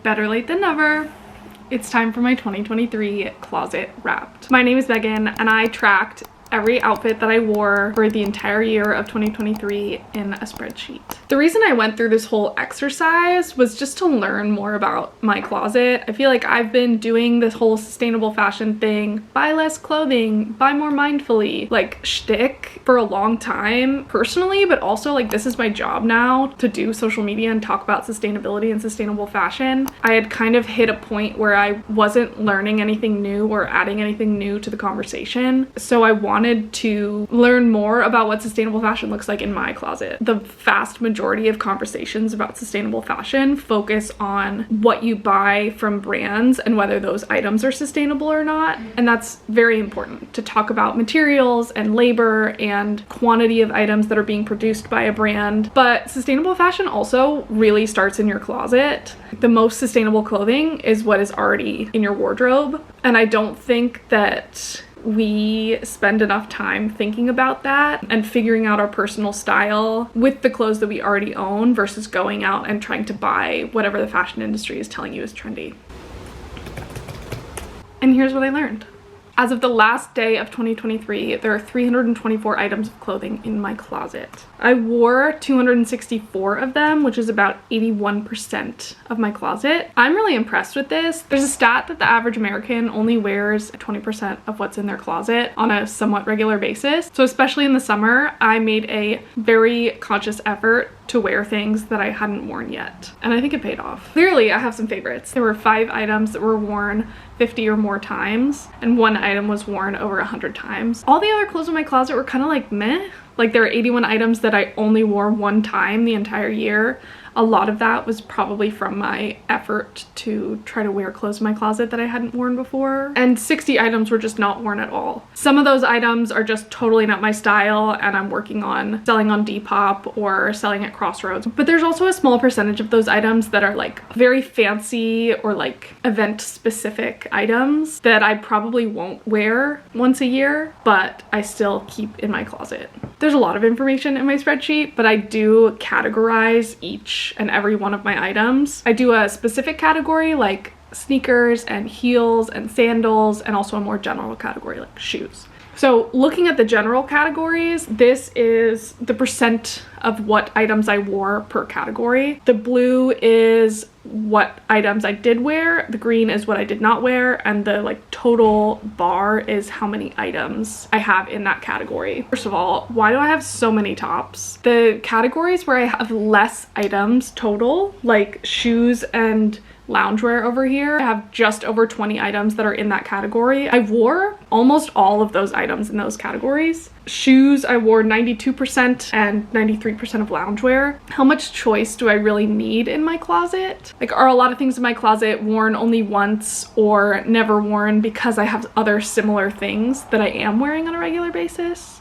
Better late than never. It's time for my 2023 closet wrapped. My name is Megan and I tracked every outfit that I wore for the entire year of 2023 in a spreadsheet. The reason I went through this whole exercise was just to learn more about my closet. I feel like I've been doing this whole sustainable fashion thing, buy less clothing, buy more mindfully, like shtick for a long time personally, but also like this is my job now to do social media and talk about sustainability and sustainable fashion. I had kind of hit a point where I wasn't learning anything new or adding anything new to the conversation. So I wanted to learn more about what sustainable fashion looks like in my closet. The vast majority of conversations about sustainable fashion focus on what you buy from brands and whether those items are sustainable or not. And that's very important to talk about materials and labor and quantity of items that are being produced by a brand. But sustainable fashion also really starts in your closet. The most sustainable clothing is what is already in your wardrobe. And I don't think that we spend enough time thinking about that and figuring out our personal style with the clothes that we already own versus going out and trying to buy whatever the fashion industry is telling you is trendy. And here's what I learned. As of the last day of 2023, there are 324 items of clothing in my closet. I wore 264 of them, which is about 81% of my closet. I'm really impressed with this. There's a stat that the average American only wears 20% of what's in their closet on a somewhat regular basis. So especially in the summer, I made a very conscious effort to wear things that I hadn't worn yet. And I think it paid off. Clearly, I have some favorites. There were 5 items that were worn 50 or more times, and 1 item was worn over 100 times. All the other clothes in my closet were kind of like meh. Like there are 81 items that I only wore 1 time the entire year. A lot of that was probably from my effort to try to wear clothes in my closet that I hadn't worn before. And 60 items were just not worn at all. Some of those items are just totally not my style and I'm working on selling on Depop or selling at Crossroads. But there's also a small percentage of those items that are like very fancy or like event specific items that I probably won't wear once a year, but I still keep in my closet. There's a lot of information in my spreadsheet, but I do categorize each and every one of my items. I do a specific category like sneakers and heels and sandals, and also a more general category like shoes. So looking at the general categories, this is the percent of what items I wore per category. The blue is what items I did wear, the green is what I did not wear, and the like total bar is how many items I have in that category. First of all, why do I have so many tops? The categories where I have less items total, like shoes and loungewear over here, I have just over 20 items that are in that category. I wore almost all of those items in those categories. Shoes, I wore 92% and 93% of loungewear. How much choice do I really need in my closet? Like, are a lot of things in my closet worn only once or never worn because I have other similar things that I am wearing on a regular basis?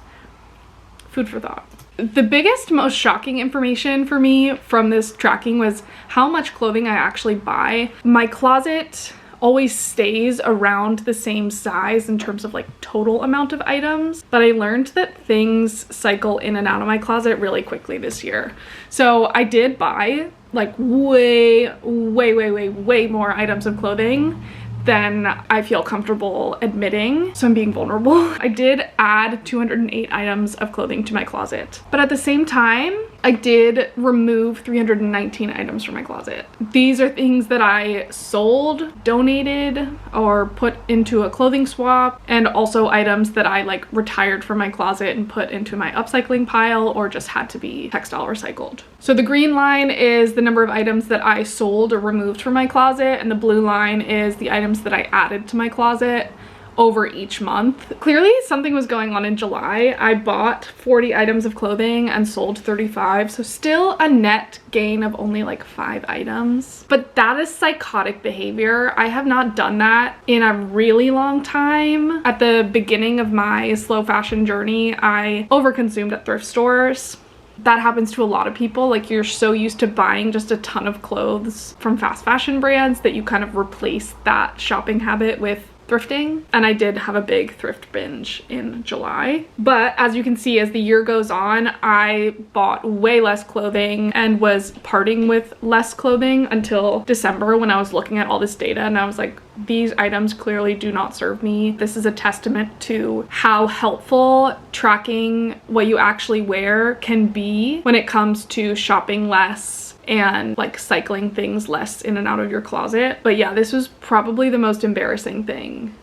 Food for thought. The biggest, most shocking information for me from this tracking was how much clothing I actually buy. My closet always stays around the same size in terms of like total amount of items, but I learned that things cycle in and out of my closet really quickly this year. So I did buy like way more items of clothing than I feel comfortable admitting, so I'm being vulnerable. I did add 208 items of clothing to my closet, but at the same time, I did remove 319 items from my closet. These are things that I sold, donated, or put into a clothing swap, and also items that I like retired from my closet and put into my upcycling pile or just had to be textile recycled. So the green line is the number of items that I sold or removed from my closet, and the blue line is the items that I added to my closet over each month. Clearly something was going on in July. I bought 40 items of clothing and sold 35, so still a net gain of only like 5 items. But that is psychotic behavior. I have not done that in a really long time. At the beginning of my slow fashion journey, I overconsumed at thrift stores. That happens to a lot of people. Like, you're so used to buying just a ton of clothes from fast fashion brands that you kind of replace that shopping habit with thrifting, and I did have a big thrift binge in July. But as you can see, as the year goes on, I bought way less clothing and was parting with less clothing until December, when I was looking at all this data and I was like, these items clearly do not serve me. This is a testament to how helpful tracking what you actually wear can be when it comes to shopping less and like cycling things less in and out of your closet. But yeah, this was probably the most embarrassing thing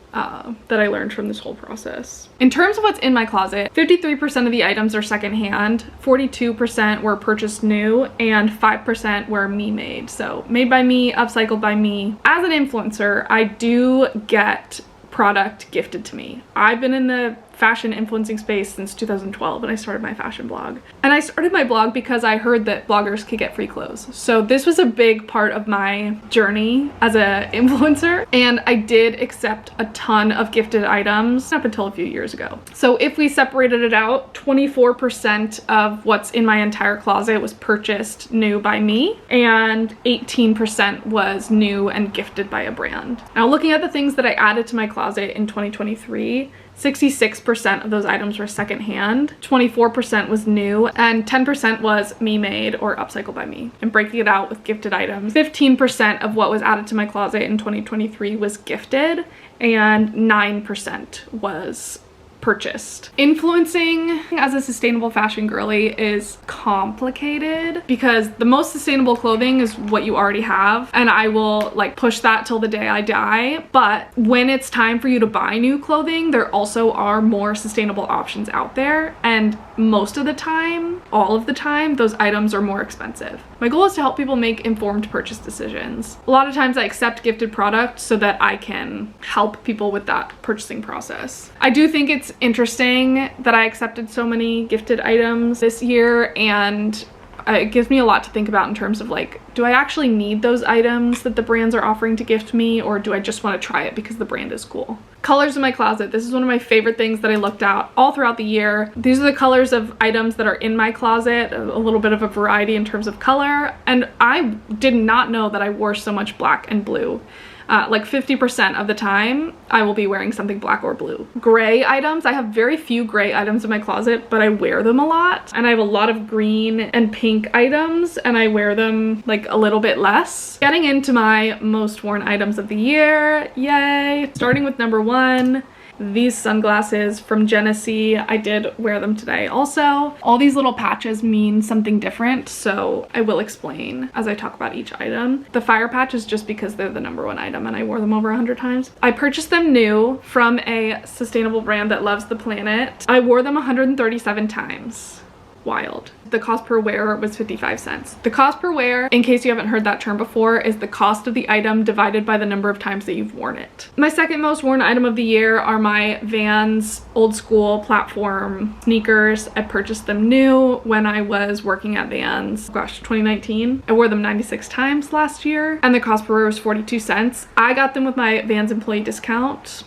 that I learned from this whole process. In terms of what's in my closet, 53% of the items are secondhand, 42% were purchased new, and 5% were me made. So made by me, upcycled by me. As an influencer, I do get product gifted to me. I've been in the fashion influencing space since 2012 and I started my fashion blog. And I started my blog because I heard that bloggers could get free clothes. So this was a big part of my journey as an influencer, and I did accept a ton of gifted items up until a few years ago. So if we separated it out, 24% of what's in my entire closet was purchased new by me, and 18% was new and gifted by a brand. Now, looking at the things that I added to my closet in 2023, 66% of those items were secondhand, 24% was new, and 10% was me made or upcycled by me. And breaking it out with gifted items, 15% of what was added to my closet in 2023 was gifted, and 9% was purchased. Influencing as a sustainable fashion girly is complicated because the most sustainable clothing is what you already have, and I will like push that till the day I die. But when it's time for you to buy new clothing, there also are more sustainable options out there, and most of the time, all of the time, those items are more expensive. My goal is to help people make informed purchase decisions. A lot of times I accept gifted products so that I can help people with that purchasing process. I do think it's interesting that I accepted so many gifted items this year, and it gives me a lot to think about in terms of like, do I actually need those items that the brands are offering to gift me, or do I just want to try it because the brand is cool? Colors in my closet. This is one of my favorite things that I looked at all throughout the year. These are the colors of items that are in my closet, a little bit of a variety in terms of color, and I did not know that I wore so much black and blue. Like 50% of the time, I will be wearing something black or blue. Gray items, I have very few gray items in my closet, but I wear them a lot. And I have a lot of green and pink items, and I wear them like a little bit less. Getting into my most worn items of the year, yay! Starting with number 1. These sunglasses from Genesee. I did wear them today also. All these little patches mean something different, so I will explain as I talk about each item. The fire patch is just because they're the number 1 item and I wore them over 100 times. I purchased them new from a sustainable brand that loves the planet. I wore them 137 times. Wild. The cost per wear was 55 cents. The cost per wear, in case you haven't heard that term before, is the cost of the item divided by the number of times that you've worn it. My second most worn item of the year are my Vans old school platform sneakers. I purchased them new when I was working at Vans, 2019. I wore them 96 times last year, and the cost per wear was 42 cents. I got them with my Vans employee discount,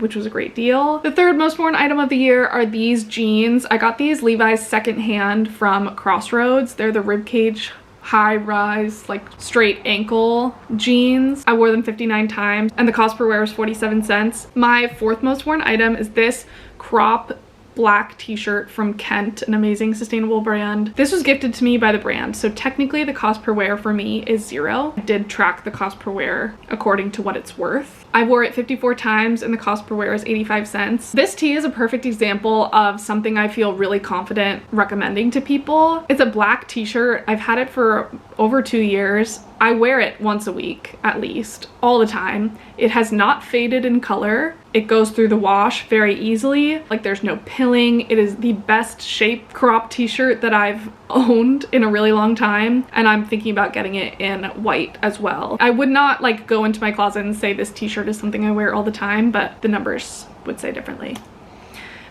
which was a great deal. The third most worn item of the year are these jeans. I got these Levi's secondhand from Crossroads. They're the ribcage high rise, like straight ankle jeans. I wore them 59 times and the cost per wear was 47 cents. My fourth most worn item is this crop black t-shirt from Kent, an amazing sustainable brand. This was gifted to me by the brand, so technically the cost per wear for me is 0. I did track the cost per wear according to what it's worth. I wore it 54 times and the cost per wear is 85 cents. This tee is a perfect example of something I feel really confident recommending to people. It's a black t-shirt. I've had it for over 2 years. I wear it once a week at least, all the time. It has not faded in color. It goes through the wash very easily. Like, there's no pilling. It is the best shape crop t-shirt that I've owned in a really long time, and I'm thinking about getting it in white as well. I would not like go into my closet and say this t-shirt is something I wear all the time, but the numbers would say differently.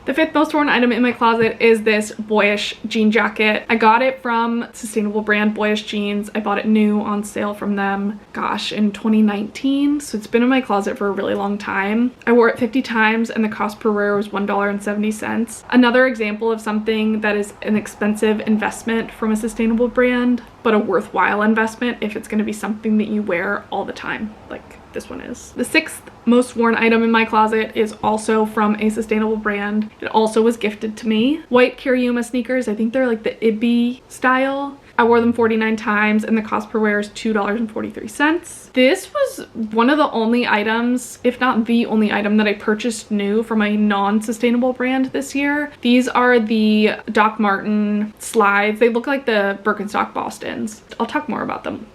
The fifth most worn item in my closet is this boyish jean jacket. I got it from sustainable brand Boyish Jeans. I bought it new on sale from them, gosh, in 2019. So it's been in my closet for a really long time. I wore it 50 times and the cost per wear was $1.70. Another example of something that is an expensive investment from a sustainable brand. but a worthwhile investment if it's going to be something that you wear all the time, like this one is. The 6th most worn item in my closet is also from a sustainable brand. It also was gifted to me. White Kiriyuma sneakers. I think they're like the Ibi style. I wore them 49 times and the cost per wear is $2.43. This was one of the only items, if not the only item, that I purchased new from a non-sustainable brand this year. These are the Doc Marten slides. They look like the Birkenstock Bostons. I'll talk more about them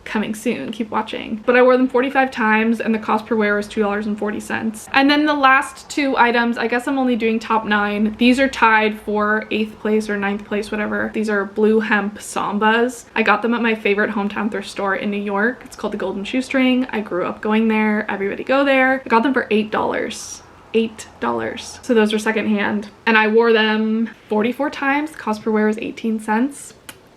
coming soon, keep watching. But I wore them 45 times and the cost per wear was $2.40. And then the last 2 items, I guess I'm only doing top 9. These are tied for 8th place or 9th place, whatever. These are blue hemp Sambas. I got them at my favorite hometown thrift store in New York. It's called the Golden Shoestring. I grew up going there. Everybody go there. I got them for $8. $8. So those were secondhand. And I wore them 44 times. The cost per wear was 18 cents.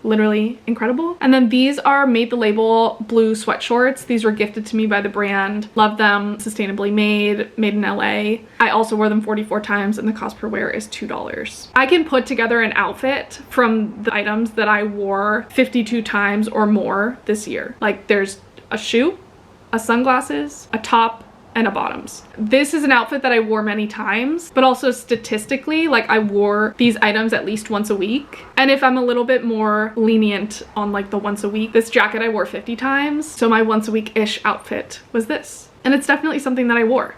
Literally incredible. And then these are Made the Label blue sweat shorts. These were gifted to me by the brand. Love them. Sustainably made in LA. I also wore them 44 times and the cost per wear is $2. I can put together an outfit from the items that I wore 52 times or more this year. Like there's a shoe, a sunglasses, a top, and a bottoms. This is an outfit that I wore many times, but also statistically, like I wore these items at least once a week. And if I'm a little bit more lenient on like the once a week, this jacket I wore 50 times. So my once a week-ish outfit was this. And it's definitely something that I wore.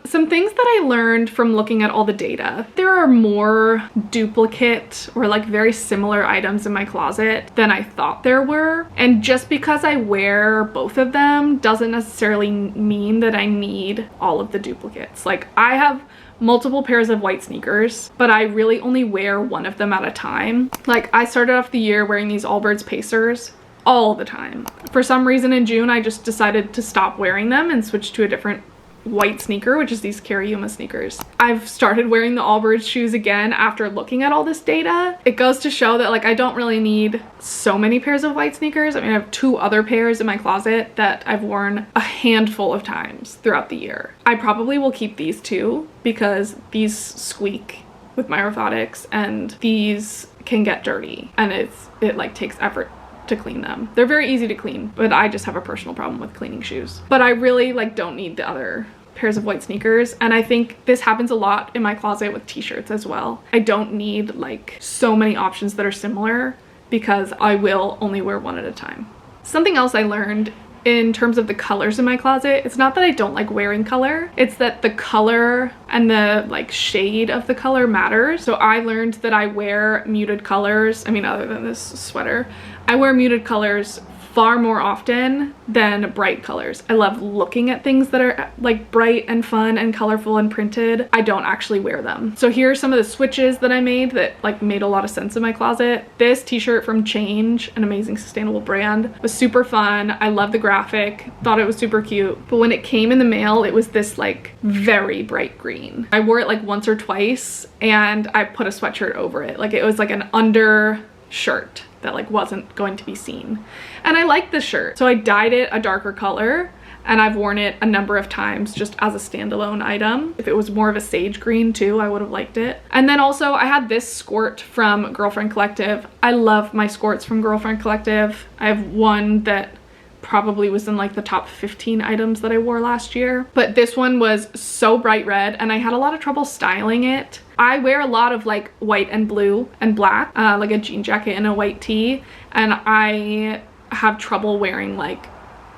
Some things that I learned from looking at all the data. There are more duplicate or like very similar items in my closet than I thought there were. And just because I wear both of them doesn't necessarily mean that I need all of the duplicates. Like I have multiple pairs of white sneakers, but I really only wear one of them at a time. Like I started off the year wearing these Allbirds Pacers all the time. For some reason in June, I just decided to stop wearing them and switch to a different white sneaker, which is these Kiriyuma sneakers. I've started wearing the Allbirds shoes again after looking at all this data. It goes to show that like I don't really need so many pairs of white sneakers. I mean, I have 2 other pairs in my closet that I've worn a handful of times throughout the year. I probably will keep these 2 because these squeak with my orthotics and these can get dirty and it like takes effort to clean them. They're very easy to clean, but I just have a personal problem with cleaning shoes. But I really like don't need the other pairs of white sneakers, and I think this happens a lot in my closet with t-shirts as well. I don't need like so many options that are similar because I will only wear one at a time. Something else I learned in terms of the colors in my closet, it's not that I don't like wearing color, it's that the color and the like shade of the color matters. So I learned that I wear muted colors. I mean, other than this sweater, I wear muted colors far more often than bright colors. I love looking at things that are like bright and fun and colorful and printed. I don't actually wear them. So here are some of the switches that I made that like made a lot of sense in my closet. This t-shirt from Change, an amazing sustainable brand, was super fun. I love the graphic, thought it was super cute. But when it came in the mail, it was this like very bright green. I wore it like once or twice and I put a sweatshirt over it. Like it was like an undershirt that like wasn't going to be seen. And I liked the shirt. So I dyed it a darker color and I've worn it a number of times just as a standalone item. If it was more of a sage green too, I would have liked it. And then also I had this skirt from Girlfriend Collective. I love my skirts from Girlfriend Collective. I have one that probably was in like the top 15 items that I wore last year. But this one was so bright red and I had a lot of trouble styling it. I wear a lot of like white and blue and black, like a jean jacket and a white tee. And I have trouble wearing like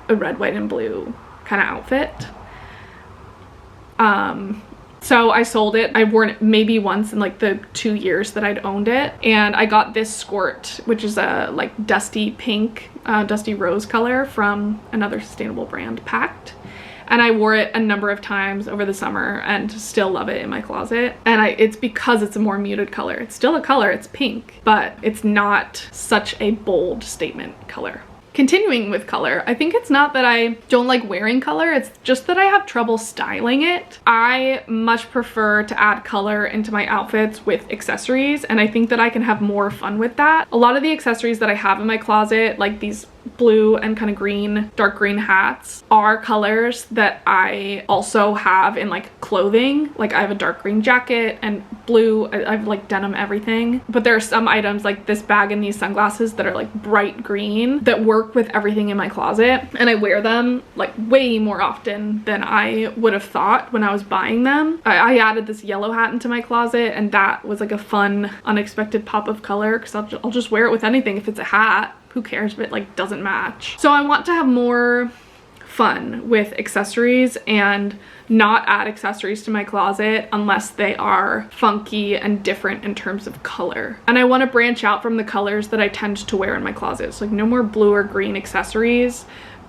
a red, white, and blue kind of outfit. So I sold it. I've worn it maybe once in like the 2 years that I'd owned it. And I got this skirt, which is a like dusty pink, dusty rose color from another sustainable brand, Pact. And I wore it a number of times over the summer and still love it in my closet. And it's because it's a more muted color. It's still a color, it's pink, but it's not such a bold statement color. Continuing with color, I think it's not that I don't like wearing color, it's just that I have trouble styling it. I much prefer to add color into my outfits with accessories, and I think that I can have more fun with that. A lot of the accessories that I have in my closet, like these blue and kind of green, dark green hats are colors that I also have in like clothing. Like I have a dark green jacket and blue, I have like denim everything. But there are some items like this bag and these sunglasses that are like bright green that work with everything in my closet. And I wear them like way more often than I would have thought when I was buying them. I added this yellow hat into my closet, and that was like a fun, unexpected pop of color because I'll just wear it with anything. If it's a hat, who cares if it like doesn't match? So I want to have more fun with accessories and not add accessories to my closet unless they are funky and different in terms of color. And I want to branch out from the colors that I tend to wear in my closet. So like no more blue or green accessories.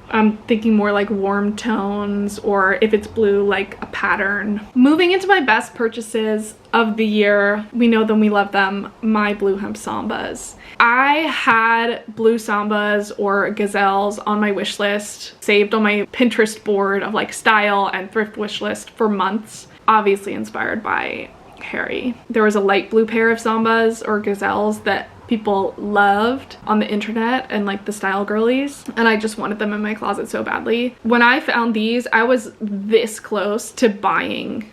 I'm thinking more like warm tones, or if it's blue, like a pattern. Moving into my best purchases of the year, we know them, we love them, my blue hemp sambas. I had blue sambas or gazelles on my wish list, saved on my Pinterest board of like style and thrift wish list for months, obviously inspired by Harry. There was a light blue pair of sambas or gazelles that people loved on the internet and like the style girlies, and I just wanted them in my closet so badly. When I found these, I was this close to buying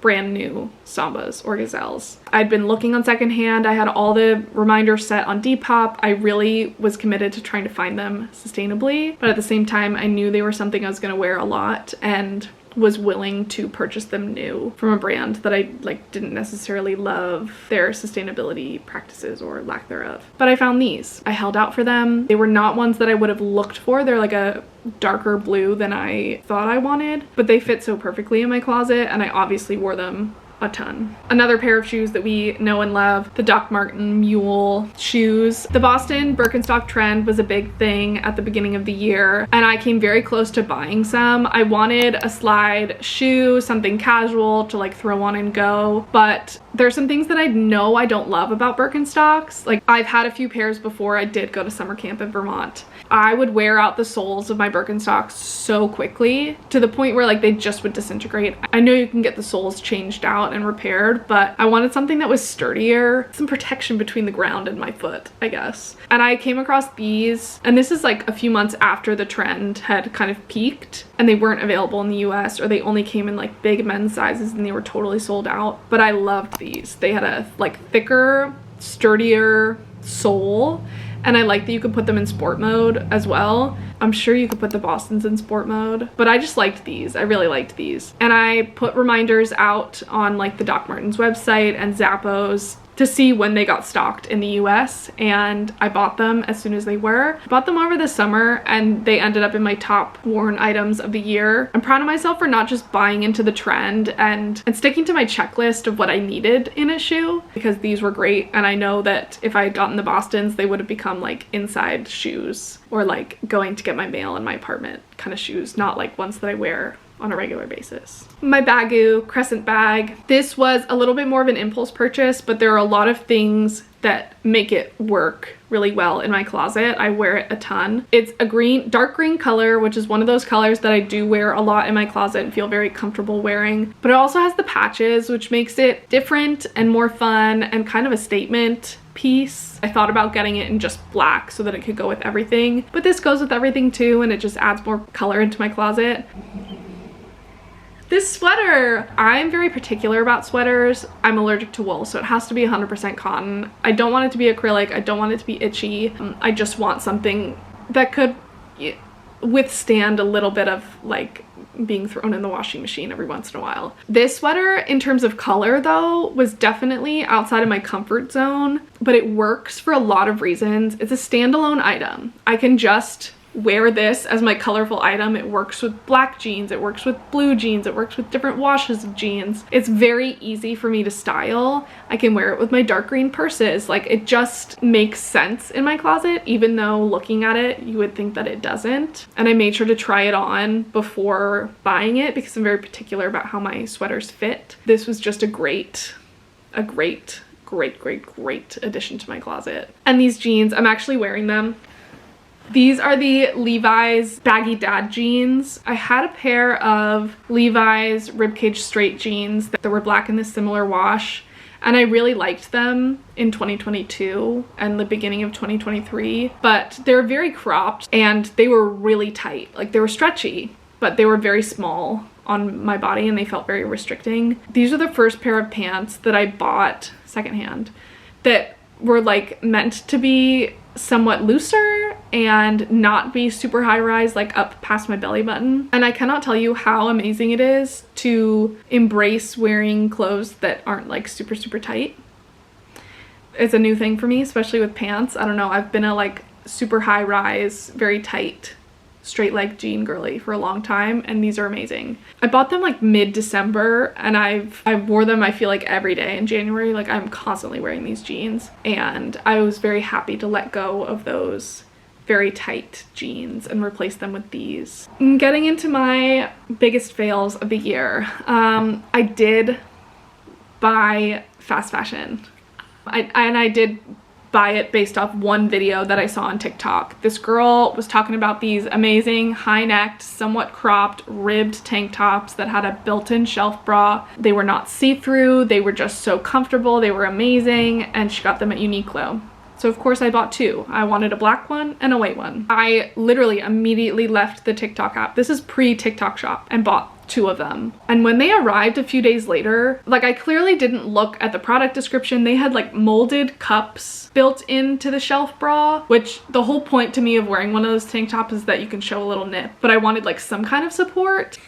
brand new sambas or gazelles. I'd been looking on secondhand. I had all the reminders set on Depop. I really was committed to trying to find them sustainably, but at the same time I knew they were something I was going to wear a lot and was willing to purchase them new from a brand that I like didn't necessarily love their sustainability practices or lack thereof. But I found these. I held out for them. They were not ones that I would have looked for. They're like a darker blue than I thought I wanted, but they fit so perfectly in my closet, and I obviously wore them a ton. Another pair of shoes that we know and love, the Doc Marten Mule shoes. The Boston Birkenstock trend was a big thing at the beginning of the year, and I came very close to buying some. I wanted a slide shoe, something casual to like throw on and go, but there's some things that I know I don't love about Birkenstocks. Like I've had a few pairs before I did go to summer camp in Vermont. I would wear out the soles of my Birkenstocks so quickly to the point where like they just would disintegrate. I know you can get the soles changed out and repaired, but I wanted something that was sturdier, some protection between the ground and my foot, I guess. And I came across these, and this is like a few months after the trend had kind of peaked, and they weren't available in the US, or they only came in like big men's sizes and they were totally sold out. But I loved these. They had a like thicker, sturdier sole, and I like that you could put them in sport mode as well. I'm sure you could put the Bostons in sport mode, but I just liked these. I really liked these. And I put reminders out on like the Doc Martens website and Zappos to see when they got stocked in the US, and I bought them as soon as they were. I bought them over the summer and they ended up in my top worn items of the year. I'm proud of myself for not just buying into the trend and sticking to my checklist of what I needed in a shoe, because these were great, and I know that if I had gotten the Bostons, they would have become like inside shoes or like going to get my mail in my apartment kind of shoes, not like ones that I wear on a regular basis. My Baggu Crescent bag. This was a little bit more of an impulse purchase, but there are a lot of things that make it work really well in my closet. I wear it a ton. It's a dark green color, which is one of those colors that I do wear a lot in my closet and feel very comfortable wearing. But it also has the patches, which makes it different and more fun and kind of a statement piece. I thought about getting it in just black so that it could go with everything, but this goes with everything too, and it just adds more color into my closet. This sweater, I'm very particular about sweaters. I'm allergic to wool, so it has to be 100% cotton. I don't want it to be acrylic. I don't want it to be itchy. I just want something that could withstand a little bit of like being thrown in the washing machine every once in a while. This sweater, in terms of color though, was definitely outside of my comfort zone, but it works for a lot of reasons. It's a standalone item. I can just wear this as my colorful item. It works with black jeans, it works with blue jeans, it works with different washes of jeans. It's very easy for me to style. I can wear it with my dark green purses. Like, it just makes sense in my closet, even though looking at it you would think that it doesn't. And I made sure to try it on before buying it because I'm very particular about how my sweaters fit. This was just a great addition to my closet. And these jeans, I'm actually wearing them. These are the Levi's baggy dad jeans. I had a pair of Levi's ribcage straight jeans that were black in this similar wash, and I really liked them in 2022 and the beginning of 2023, but they're very cropped and they were really tight. Like, they were stretchy, but they were very small on my body and they felt very restricting. These are the first pair of pants that I bought secondhand that were like meant to be somewhat looser and not be super high rise, like up past my belly button. And I cannot tell you how amazing it is to embrace wearing clothes that aren't like super tight. It's a new thing for me, especially with pants. I don't know, I've been a like super high rise, very tight straight leg jean girly for a long time, and these are amazing. I bought them like mid-December and I wore them, I feel like, every day in January. Like, I'm constantly wearing these jeans, and I was very happy to let go of those very tight jeans and replace them with these. Getting into my biggest fails of the year, I did buy fast fashion. I did buy it based off one video that I saw on TikTok. This girl was talking about these amazing high-necked, somewhat cropped, ribbed tank tops that had a built-in shelf bra. They were not see-through, they were just so comfortable, they were amazing, and she got them at Uniqlo. So of course I bought two. I wanted a black one and a white one. I literally immediately left the TikTok app, this is pre-TikTok shop, and bought two of them. And when they arrived a few days later, like, I clearly didn't look at the product description. They had like molded cups built into the shelf bra, which the whole point to me of wearing one of those tank tops is that you can show a little nip, but I wanted like some kind of support.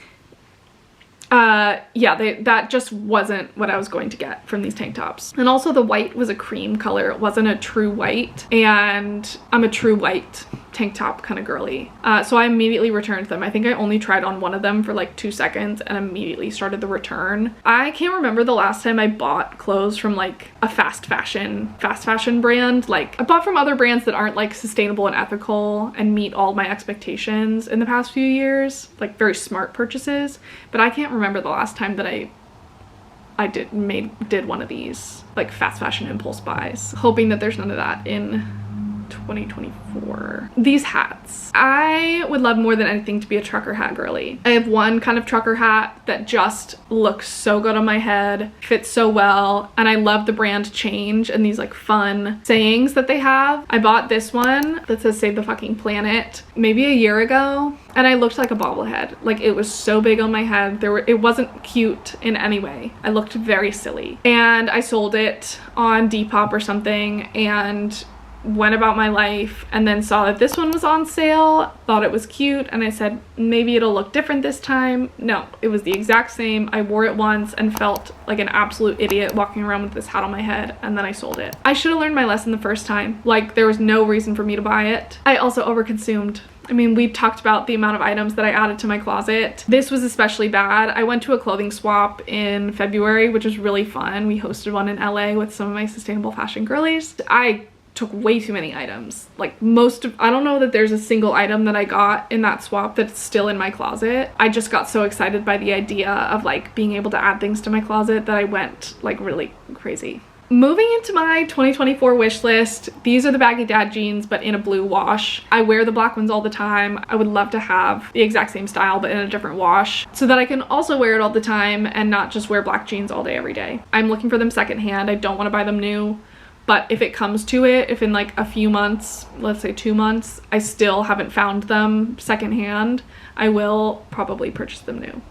Yeah, that just wasn't what I was going to get from these tank tops. And also the white was a cream color. It wasn't a true white, and I'm a true white tank top kind of girly. So I immediately returned them. I think I only tried on one of them for like 2 seconds and immediately started the return. I can't remember the last time I bought clothes from like a fast fashion brand. Like, I bought from other brands that aren't like sustainable and ethical and meet all my expectations in the past few years, like very smart purchases, but I can't remember the last time that I did one of these like fast fashion impulse buys. Hoping that there's none of that in 2024. These hats. I would love more than anything to be a trucker hat girly. I have one kind of trucker hat that just looks so good on my head, fits so well, and I love the brand Change and these like fun sayings that they have. I bought this one that says "Save the fucking planet" maybe a year ago, and I looked like a bobblehead. Like, it was so big on my head. It wasn't cute in any way. I looked very silly. And I sold it on Depop or something and went about my life, and then saw that this one was on sale, thought it was cute, and I said maybe it'll look different this time. No, it was the exact same. I wore it once and felt like an absolute idiot walking around with this hat on my head, and then I sold it. I should have learned my lesson the first time. Like, there was no reason for me to buy it. I also overconsumed. I mean, we've talked about the amount of items that I added to my closet. This was especially bad. I went to a clothing swap in February, which was really fun. We hosted one in LA with some of my sustainable fashion girlies. I took way too many items. Like, I don't know that there's a single item that I got in that swap that's still in my closet. I just got so excited by the idea of like being able to add things to my closet that I went like really crazy. Moving into my 2024 wish list, these are the baggy dad jeans, but in a blue wash. I wear the black ones all the time. I would love to have the exact same style, but in a different wash, so that I can also wear it all the time and not just wear black jeans all day every day. I'm looking for them secondhand. I don't want to buy them new. But if it comes to it, if in like a few months, let's say 2 months, I still haven't found them secondhand, I will probably purchase them new,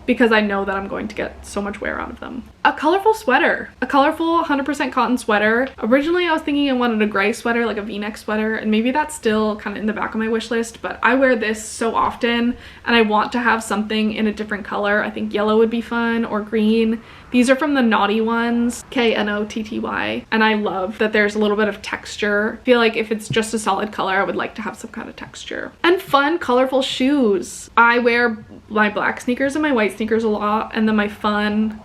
because I know that I'm going to get so much wear out of them. A colorful sweater. A colorful 100% cotton sweater. Originally I was thinking I wanted a gray sweater, like a v-neck sweater, and maybe that's still kind of in the back of my wish list, but I wear this so often and I want to have something in a different color. I think yellow would be fun, or green. These are from the Naughty Ones, Knotty, and I love that there's a little bit of texture. I feel like if it's just a solid color, I would like to have some kind of texture. And fun, colorful shoes. I wear my black sneakers and my white sneakers a lot, and then my fun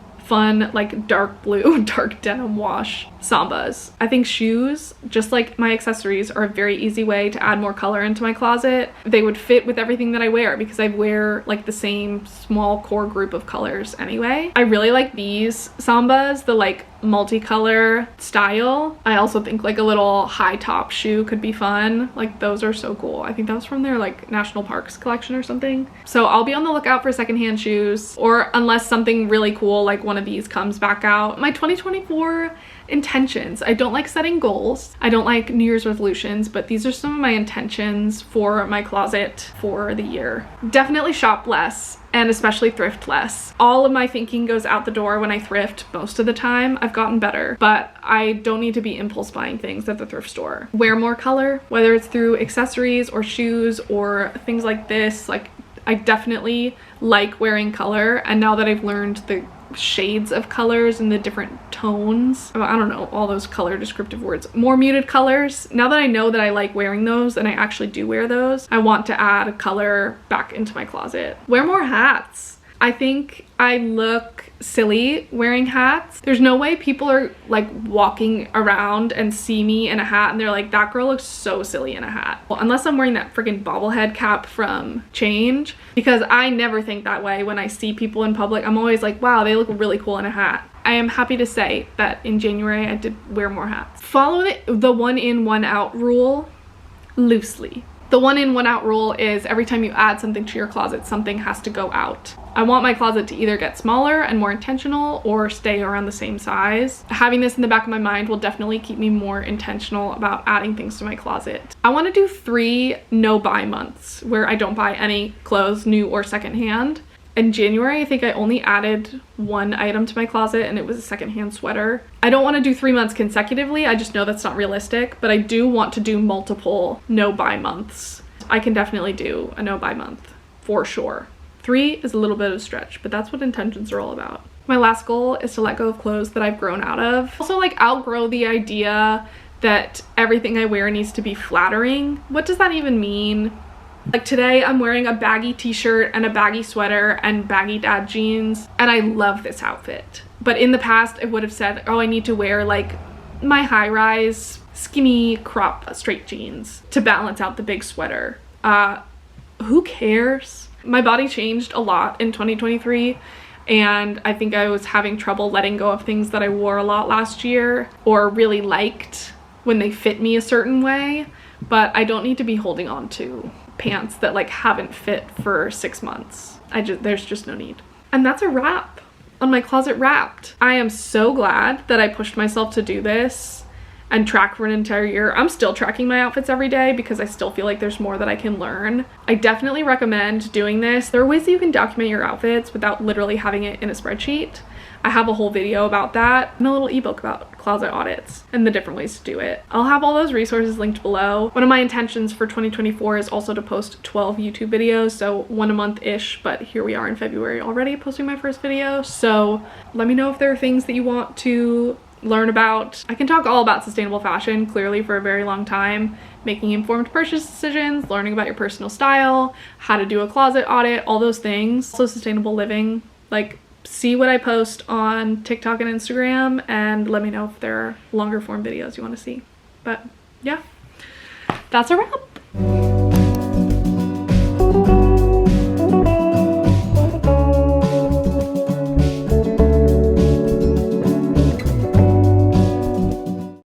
like dark blue, dark denim wash Sambas. I think shoes, just like my accessories, are a very easy way to add more color into my closet. They would fit with everything that I wear because I wear like the same small core group of colors anyway. I really like these Sambas, the like multicolor style. I also think like a little high top shoe could be fun. Like those are so cool. I think that was from their like national parks collection or something. So I'll be on the lookout for secondhand shoes, or unless something really cool like one of these comes back out. My 2024 intentions. I don't like setting goals. I don't like New Year's resolutions, but these are some of my intentions for my closet for the year. Definitely shop less, and especially thrift less. All of my thinking goes out the door when I thrift most of the time. I've gotten better, but I don't need to be impulse buying things at the thrift store. Wear more color, whether it's through accessories or shoes or things like this. Like I definitely like wearing color, and now that I've learned the shades of colors and the different tones, I don't know, all those color descriptive words, more muted colors, now that I know that I like wearing those and I actually do wear those, I want to add color back into my closet. Wear more hats. I think I look silly wearing hats. There's no way people are like walking around and see me in a hat and they're like, that girl looks so silly in a hat. Well, unless I'm wearing that freaking bobblehead cap from Change, because I never think that way when I see people in public. I'm always like, wow, they look really cool in a hat. I am happy to say that in January I did wear more hats. Follow the 1 in, 1 out rule loosely. The 1 in, 1 out rule is every time you add something to your closet, something has to go out. I want my closet to either get smaller and more intentional or stay around the same size. Having this in the back of my mind will definitely keep me more intentional about adding things to my closet. I want to do 3 no buy months where I don't buy any clothes, new or secondhand. In January, I think I only added 1 item to my closet, and it was a secondhand sweater. I don't want to do 3 months consecutively. I just know that's not realistic, but I do want to do multiple no buy months. I can definitely do a no buy month for sure. 3 is a little bit of a stretch, but that's what intentions are all about. My last goal is to let go of clothes that I've grown out of. Also, like, outgrow the idea that everything I wear needs to be flattering. What does that even mean? Like today I'm wearing a baggy t-shirt and a baggy sweater and baggy dad jeans, and I love this outfit. But in the past I would have said, oh, I need to wear like my high-rise skinny crop straight jeans to balance out the big sweater. Who cares? My body changed a lot in 2023, and I think I was having trouble letting go of things that I wore a lot last year or really liked when they fit me a certain way, but I don't need to be holding on to pants that like haven't fit for 6 months. There's just no need. And that's a wrap on my closet wrapped. I am so glad that I pushed myself to do this and track for an entire year. I'm still tracking my outfits every day because I still feel like there's more that I can learn. I definitely recommend doing this. There are ways that you can document your outfits without literally having it in a spreadsheet. I have a whole video about that and a little ebook about closet audits and the different ways to do it. I'll have all those resources linked below. One of my intentions for 2024 is also to post 12 YouTube videos, so 1 a month-ish, but here we are in February already posting my first video. So let me know if there are things that you want to learn about. I can talk all about sustainable fashion clearly for a very long time, making informed purchase decisions, learning about your personal style, how to do a closet audit, all those things. Also sustainable living. Like, see what I post on TikTok and Instagram and let me know if there are longer form videos you want to see. But yeah, that's a wrap.